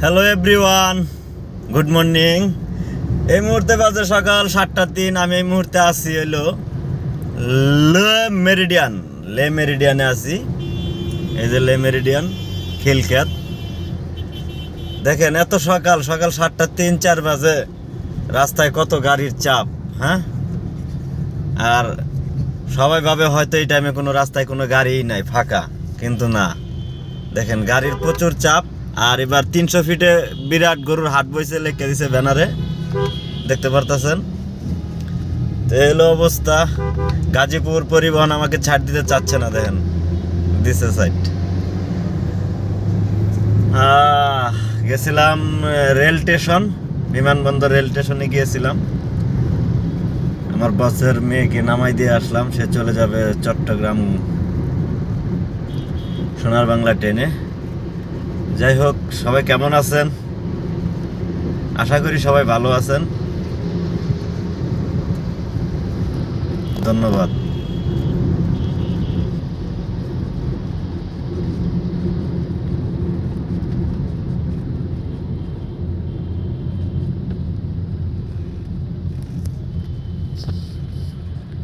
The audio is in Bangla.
Hello everyone, good morning. এই মুহূর্তে বাজে সকাল 7:03। আমি এই মুহূর্তে আছি হইলো লে মেরিডিয়ানে আছি। এই যে লে মেরিডিয়ান খিলক্ষেত। দেখেন এত সকাল সকাল 7:03-4 বাজে রাস্তায় কত গাড়ির চাপ। হ্যাঁ, আর সবাই ভাবে হয়তো এই টাইমে কোনো রাস্তায় কোনো গাড়িই নাই, ফাঁকা, কিন্তু না, দেখেন গাড়ির প্রচুর চাপ। আর এবার 300 ফিটে বিরাট গরুর হাট বইছে, লেখা দিছে ব্যানারে, দেখতে পারতেছেন। তো এলো অবস্থা। গাজীপুর পরিবহন আমাকে ছাড় দিতে চাচ্ছে না, দেখেন দিছে সাইড। গেছিলাম রেল স্টেশন, বিমানবন্দর রেল স্টেশনে গিয়েছিলাম। আমার বসের মেয়েকে নামাই দিয়ে আসলাম, সে চলে যাবে চট্টগ্রাম সোনার বাংলা ট্রেনে। যাই হোক, সবাই কেমন আছেন? আশা করি সবাই ভালো আছেন। ধন্যবাদ।